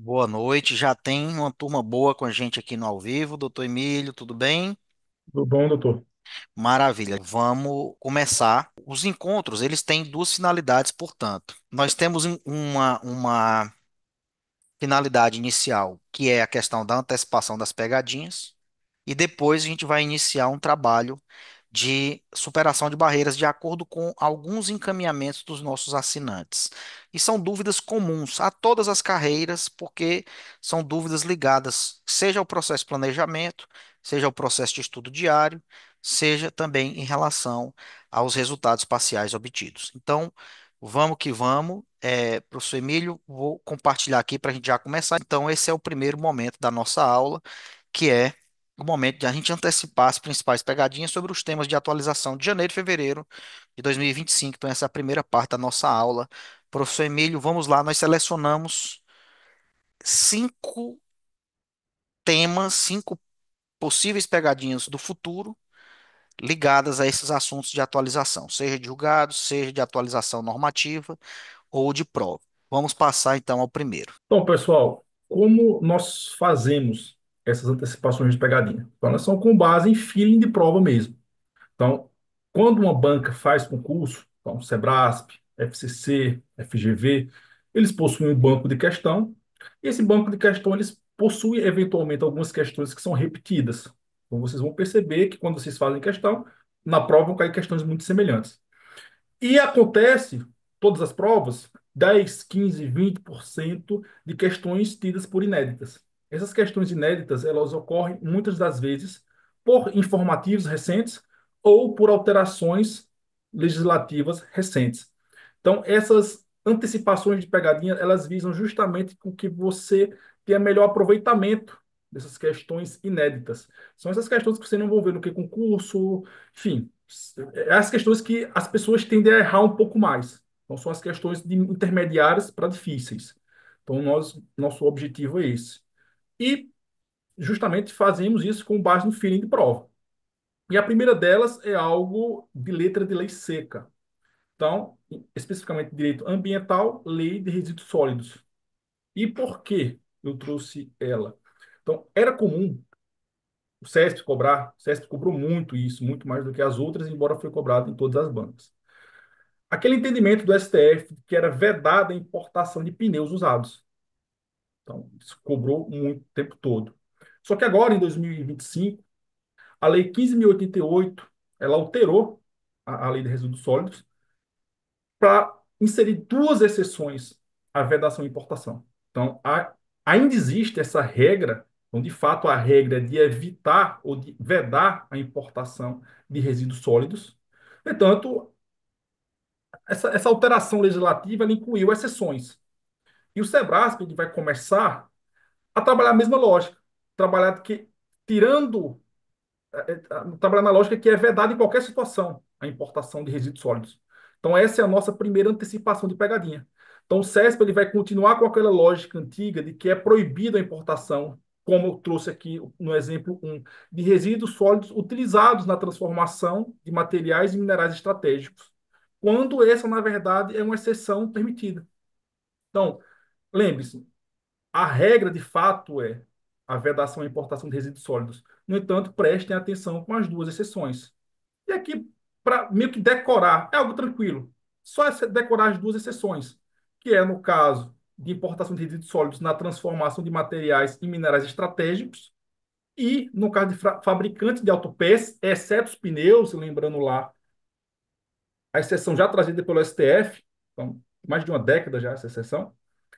Boa noite, já tem uma turma boa com a gente aqui no ao vivo. Doutor Emílio, tudo bem? Tudo bom, doutor? Maravilha. Vamos começar. Os encontros, eles têm duas finalidades, portanto. Nós temos uma finalidade inicial, que é a questão da antecipação das pegadinhas, e depois a gente vai iniciar um trabalho de superação de barreiras de acordo com alguns encaminhamentos dos nossos assinantes. E são dúvidas comuns a todas as carreiras, porque são dúvidas ligadas, seja ao processo de planejamento, seja ao processo de estudo diário, seja também em relação aos resultados parciais obtidos. Então, vamos que vamos. Professor Emílio, vou compartilhar aqui para a gente já começar. Então, esse é o primeiro momento da nossa aula, que é o momento de a gente antecipar as principais pegadinhas sobre os temas de atualização de janeiro e fevereiro de 2025. Então, essa é a primeira parte da nossa aula. Professor Emílio, vamos lá. Nós selecionamos cinco temas, cinco possíveis pegadinhas do futuro ligadas a esses assuntos de atualização, seja de julgados, seja de atualização normativa ou de prova. Vamos passar então ao primeiro. Então, pessoal, como nós fazemos essas antecipações de pegadinha? Então, elas são com base em feeling de prova mesmo. Então, quando uma banca faz concurso, então, Sebrasp, FCC, FGV, eles possuem um banco de questão, e esse banco de questão, eles possuem, eventualmente, algumas questões que são repetidas. Então, vocês vão perceber que, quando vocês fazem questão, na prova vão cair questões muito semelhantes. E acontece, todas as provas, 10, 15, 20% de questões tidas por inéditas. Essas questões inéditas, elas ocorrem muitas das vezes por informativos recentes ou por alterações legislativas recentes. Então, essas antecipações de pegadinha, elas visam justamente com que você tenha melhor aproveitamento dessas questões inéditas. São essas questões que você não vai ver no que concurso, enfim, as questões que as pessoas tendem a errar um pouco mais. Então, são as questões de intermediárias para difíceis. Então, nosso objetivo é esse. E, justamente, fazemos isso com base no feeling de prova. E a primeira delas é algo de letra de lei seca. Então, especificamente direito ambiental, lei de resíduos sólidos. E por que eu trouxe ela? Então, era comum o CESP cobrar, o CESP cobrou muito isso, muito mais do que as outras, embora foi cobrado em todas as bancas. Aquele entendimento do STF que era vedada a importação de pneus usados. Então, isso cobrou muito o tempo todo. Só que agora, em 2025, a Lei 15.088, ela alterou a Lei de Resíduos Sólidos para inserir duas exceções à vedação e importação. Então, ainda existe essa regra, então, de fato, a regra é de evitar ou de vedar a importação de resíduos sólidos. No entanto, essa alteração legislativa ela incluiu exceções. E o Sebrasp ele vai começar a trabalhar a mesma lógica, trabalhar que tirando trabalhar na lógica que é vedado em qualquer situação a importação de resíduos sólidos. Então essa é a nossa primeira antecipação de pegadinha. Então o CESP ele vai continuar com aquela lógica antiga de que é proibido a importação, como eu trouxe aqui no exemplo 1, de resíduos sólidos utilizados na transformação de materiais e minerais estratégicos, quando essa na verdade é uma exceção permitida. Então, lembre-se, a regra, de fato, é a vedação e importação de resíduos sólidos. No entanto, prestem atenção com as duas exceções. E aqui, para meio que decorar, é algo tranquilo. Só decorar as duas exceções, que é no caso de importação de resíduos sólidos na transformação de materiais em minerais estratégicos e no caso de fabricantes de autopeças, exceto os pneus, lembrando lá a exceção já trazida pelo STF, então, mais de uma década já essa exceção,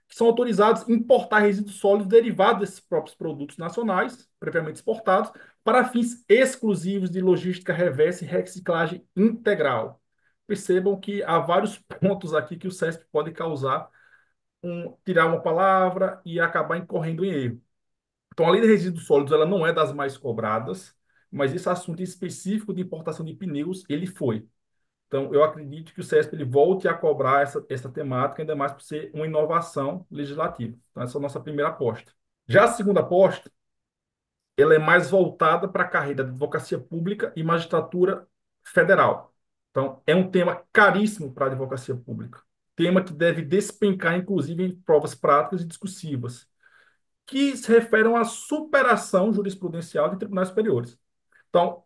que são autorizados a importar resíduos sólidos derivados desses próprios produtos nacionais, previamente exportados, para fins exclusivos de logística reversa e reciclagem integral. Percebam que há vários pontos aqui que o CESP pode causar, tirar uma palavra e acabar incorrendo em erro. Então, a lei de resíduos sólidos ela não é das mais cobradas, mas esse assunto específico de importação de pneus, ele foi. Então, eu acredito que o CESP ele volte a cobrar essa temática, ainda mais por ser uma inovação legislativa. Então, essa é a nossa primeira aposta. Já a segunda aposta, ela é mais voltada para a carreira de advocacia pública e magistratura federal. Então, é um tema caríssimo para a advocacia pública. Tema que deve despencar, inclusive, em provas práticas e discursivas. que se referem à superação jurisprudencial de tribunais superiores. Então,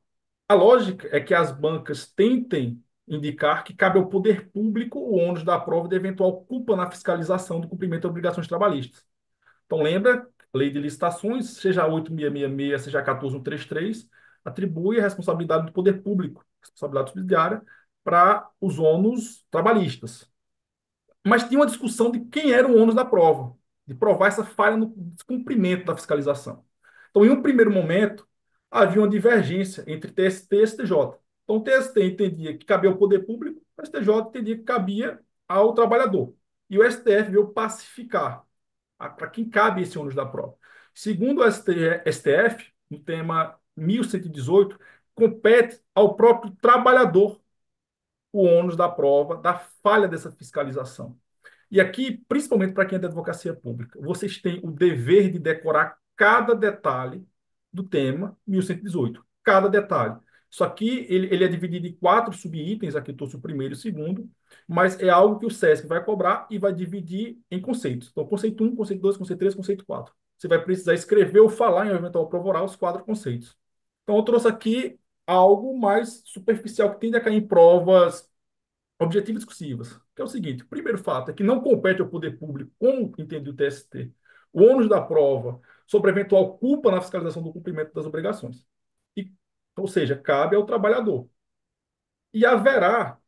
a lógica é que as bancas tentem indicar que cabe ao poder público o ônus da prova de eventual culpa na fiscalização do cumprimento de obrigações trabalhistas. Então, lembra, lei de licitações, seja a 8666, seja a 14133, atribui a responsabilidade do poder público, responsabilidade subsidiária, para os ônus trabalhistas. Mas tinha uma discussão de quem era o ônus da prova, de provar essa falha no descumprimento da fiscalização. Então, em um primeiro momento, havia uma divergência entre TST e STJ. Então, o TST entendia que cabia ao poder público, o STJ entendia que cabia ao trabalhador. E o STF veio pacificar para quem cabe esse ônus da prova. Segundo o STF, no tema 1118, compete ao próprio trabalhador o ônus da prova, da falha dessa fiscalização. E aqui, principalmente para quem é da advocacia pública, vocês têm o dever de decorar cada detalhe do tema 1118. Cada detalhe. Isso aqui ele é dividido em 4 subitens, aqui trouxe o primeiro e o segundo, mas é algo que o SESC vai cobrar e vai dividir em conceitos. Então, conceito um, conceito 2, conceito 3, conceito 4. Você vai precisar escrever ou falar em um eventual prova oral os 4 conceitos. Então, eu trouxe aqui algo mais superficial que tende a cair em provas objetivas discursivas, que é o seguinte: o primeiro fato é que não compete ao poder público, como entende o TST, o ônus da prova sobre eventual culpa na fiscalização do cumprimento das obrigações. E, ou seja, cabe ao trabalhador. E haverá,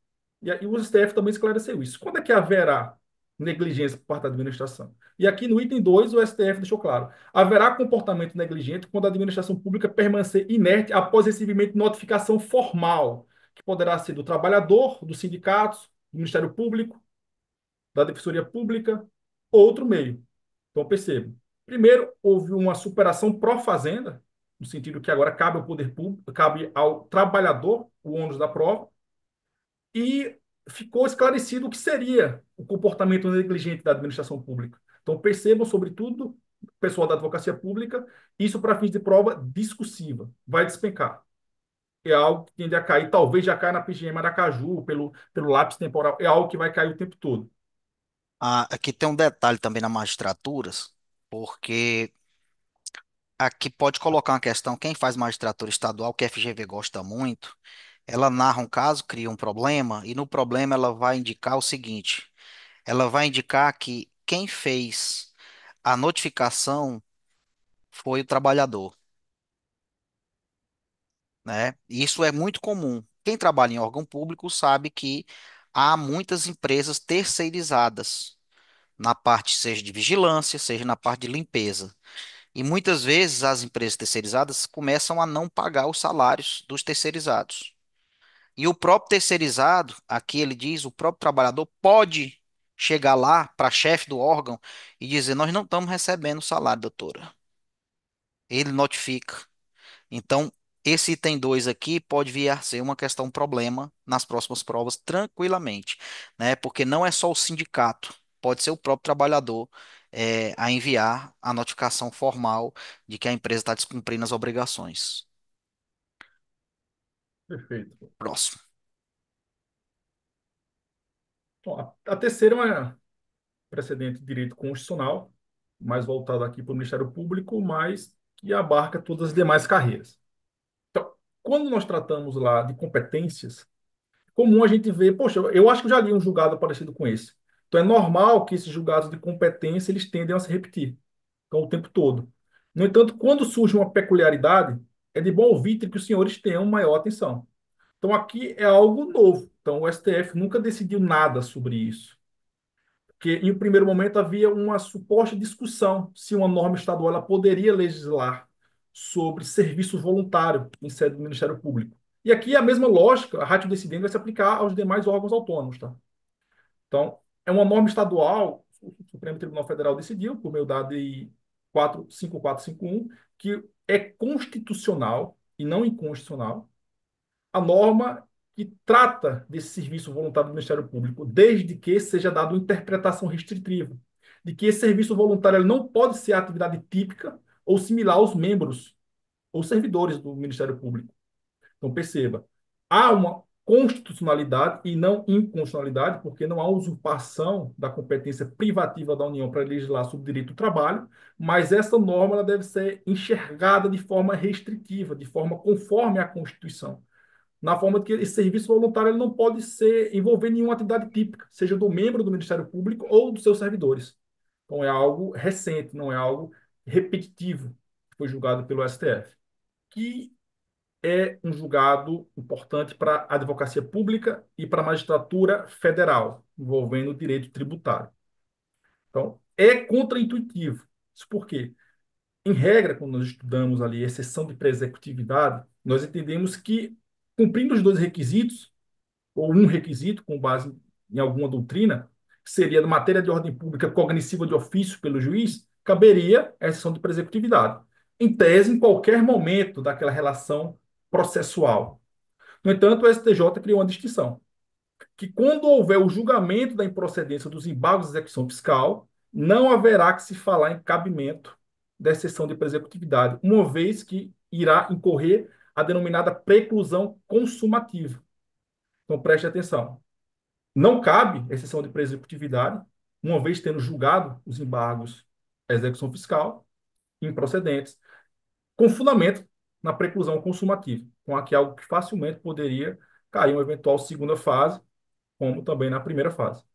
e o STF também esclareceu isso, quando é que haverá negligência por parte da administração? E aqui no item 2 o STF deixou claro: haverá comportamento negligente quando a administração pública permanecer inerte após recebimento de notificação formal, que poderá ser do trabalhador, dos sindicatos, do Ministério Público, da Defensoria Pública, ou outro meio. Então, perceba. Primeiro, houve uma superação pró-fazenda, no sentido que agora cabe ao poder público, cabe ao trabalhador o ônus da prova, e ficou esclarecido o que seria o comportamento negligente da administração pública. Então, percebam, sobretudo, o pessoal da advocacia pública, isso para fins de prova discursiva, vai despencar. É algo que tende a cair, talvez já caia na PGM Aracaju, pelo lápis temporal, é algo que vai cair o tempo todo. Ah, aqui tem um detalhe também na magistraturas, porque aqui pode colocar uma questão, quem faz magistratura estadual, que a FGV gosta muito, ela narra um caso, cria um problema, e no problema ela vai indicar o seguinte, ela vai indicar que quem fez a notificação foi o trabalhador, né? E isso é muito comum. Quem trabalha em órgão público sabe que há muitas empresas terceirizadas na parte, seja de vigilância, seja na parte de limpeza. E muitas vezes as empresas terceirizadas começam a não pagar os salários dos terceirizados. E o próprio terceirizado, aqui ele diz, o próprio trabalhador pode chegar lá para a chefe do órgão e dizer: Nós não estamos recebendo o salário, doutora. Ele notifica. Então, esse item 2 aqui pode vir a ser uma questão, um problema nas próximas provas, tranquilamente, né? Porque não é só o sindicato, pode ser o próprio trabalhador a enviar a notificação formal de que a empresa está descumprindo as obrigações. Perfeito. Próximo. Bom, a terceira é uma precedente de direito constitucional, mais voltado aqui para o Ministério Público, mas que abarca todas as demais carreiras. Então, quando nós tratamos lá de competências, é comum a gente ver, poxa, eu acho que eu já li um julgado parecido com esse. Então, é normal que esses julgados de competência eles tendem a se repetir, então, o tempo todo. No entanto, quando surge uma peculiaridade, é de bom ouvir que os senhores tenham maior atenção. Então, aqui é algo novo. Então, o STF nunca decidiu nada sobre isso. Porque, em um primeiro momento, havia uma suposta discussão se uma norma estadual ela poderia legislar sobre serviço voluntário em sede do Ministério Público. E aqui a mesma lógica, a ratio decidendi, vai se aplicar aos demais órgãos autônomos, tá? Então, é uma norma estadual, o Supremo Tribunal Federal decidiu, por meio da Lei 5451, que é constitucional e não inconstitucional a norma que trata desse serviço voluntário do Ministério Público, desde que seja dada uma interpretação restritiva, de que esse serviço voluntário ele não pode ser atividade típica ou similar aos membros ou servidores do Ministério Público. Então, perceba, há uma constitucionalidade e não inconstitucionalidade, porque não há usurpação da competência privativa da União para legislar sobre o direito do trabalho, mas essa norma ela deve ser enxergada de forma restritiva, de forma conforme à Constituição, na forma de que esse serviço voluntário ele não pode ser envolver nenhuma atividade típica, seja do membro do Ministério Público ou dos seus servidores. Então é algo recente, não é algo repetitivo, que foi julgado pelo STF, que é um julgado importante para a advocacia pública e para a magistratura federal, envolvendo o direito tributário. Então, é contraintuitivo. Isso por quê? Em regra, quando nós estudamos ali exceção de presecutividade, nós entendemos que, cumprindo os dois requisitos, ou um requisito, com base em alguma doutrina, que seria de matéria de ordem pública cognoscível de ofício pelo juiz, caberia a exceção de presecutividade. Em tese, em qualquer momento daquela relação processual. No entanto, o STJ criou uma distinção, que quando houver o julgamento da improcedência dos embargos de execução fiscal, não haverá que se falar em cabimento da exceção de presecutividade, uma vez que irá incorrer a denominada preclusão consumativa. Então, preste atenção. Não cabe exceção de presecutividade, uma vez tendo julgado os embargos à execução fiscal improcedentes, com fundamento na preclusão consumativa, com aqui algo que facilmente poderia cair uma eventual segunda fase, como também na primeira fase.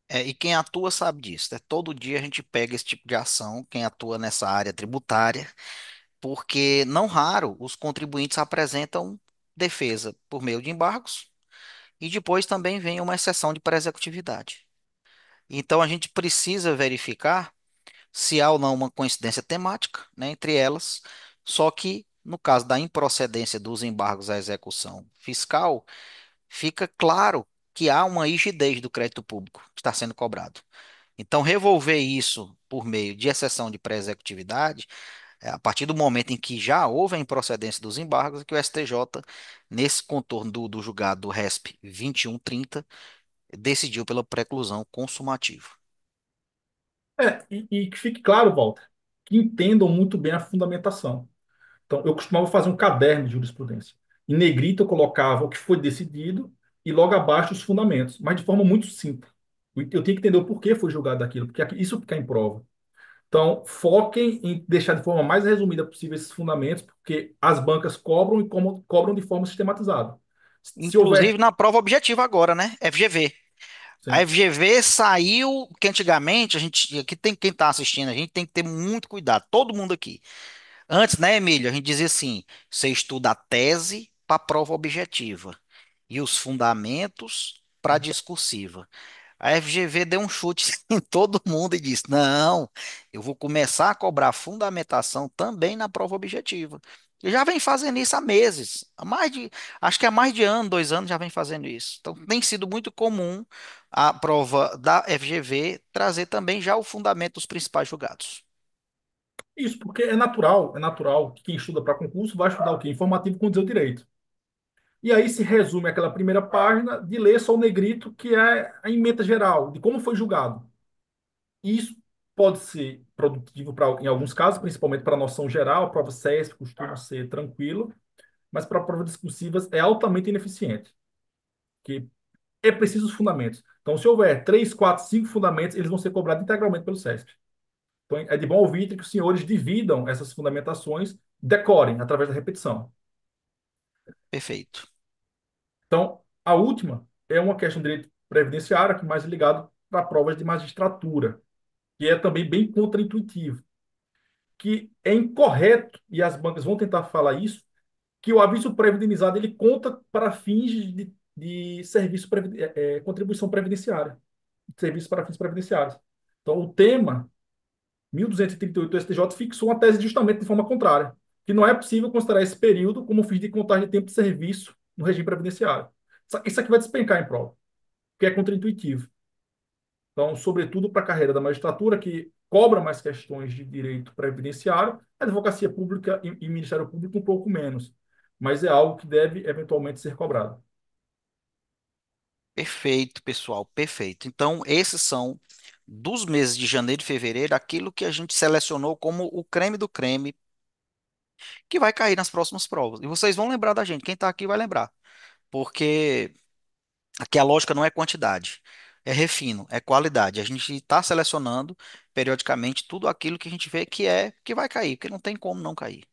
E quem atua sabe disso, né? Todo dia a gente pega esse tipo de ação, quem atua nessa área tributária, porque não raro os contribuintes apresentam defesa por meio de embargos e depois também vem uma exceção de pré-executividade. Então a gente precisa verificar se há ou não uma coincidência temática, né, entre elas, só que no caso da improcedência dos embargos à execução fiscal, fica claro que há uma rigidez do crédito público que está sendo cobrado. Então, revolver isso por meio de exceção de pré-executividade, a partir do momento em que já houve a improcedência dos embargos, é que o STJ, nesse contorno do julgado do RESP 2130, decidiu pela preclusão consumativa. E que fique claro, Walter, que entendam muito bem a fundamentação. Então, eu costumava fazer um caderno de jurisprudência. Em negrito, eu colocava o que foi decidido e logo abaixo os fundamentos, mas de forma muito simples. Eu tinha que entender o porquê foi julgado aquilo, porque isso fica em prova. Então, foquem em deixar de forma mais resumida possível esses fundamentos, porque as bancas cobram e cobram de forma sistematizada. Se Inclusive houver. na prova objetiva agora, né? FGV. A Sim. FGV saiu, que antigamente a gente, aqui tem quem está assistindo, a gente tem que ter muito cuidado, todo mundo aqui. Antes, né, Emílio, a gente dizia assim: você estuda a tese para a prova objetiva e os fundamentos para a discursiva. A FGV deu um chute em todo mundo e disse: não, eu vou começar a cobrar fundamentação também na prova objetiva. E já vem fazendo isso há meses, acho que há mais de ano, 2 anos já vem fazendo isso. Então tem sido muito comum a prova da FGV trazer também já o fundamento dos principais julgados. Isso, porque é natural que quem estuda para concurso vai estudar o quê? Informativo com dizer o direito. E aí se resume aquela primeira página de ler só o negrito, que é a ementa geral, de como foi julgado. Isso pode ser produtivo em alguns casos, principalmente para a noção geral, a prova CESP costuma ser tranquilo, mas para provas discursivas é altamente ineficiente, porque é preciso os fundamentos. Então, se houver 3, 4, 5 fundamentos, eles vão ser cobrados integralmente pelo CESP. Então, é de bom ouvir que os senhores dividam essas fundamentações, decorem através da repetição. Perfeito. Então, a última é uma questão de direito previdenciário, que é mais ligado para provas de magistratura, que é também bem contraintuitivo, que é incorreto, e as bancas vão tentar falar isso, que o aviso previdenciado ele conta para fins de serviço, contribuição previdenciária, serviço para fins previdenciários. Então, o tema 1238 do STJ fixou uma tese justamente de forma contrária, que não é possível considerar esse período como fins de contagem de tempo de serviço no regime previdenciário. Isso aqui vai despencar em prova, porque é contraintuitivo. Então, sobretudo para a carreira da magistratura, que cobra mais questões de direito previdenciário, a advocacia pública e Ministério Público um pouco menos. Mas é algo que deve eventualmente ser cobrado. Perfeito, pessoal, perfeito. Então, esses são dos meses de janeiro e fevereiro, aquilo que a gente selecionou como o creme do creme que vai cair nas próximas provas. E vocês vão lembrar da gente, quem está aqui vai lembrar. porque aqui a lógica não é quantidade, é refino, é qualidade. A gente está selecionando periodicamente tudo aquilo que a gente vê que vai cair, porque não tem como não cair.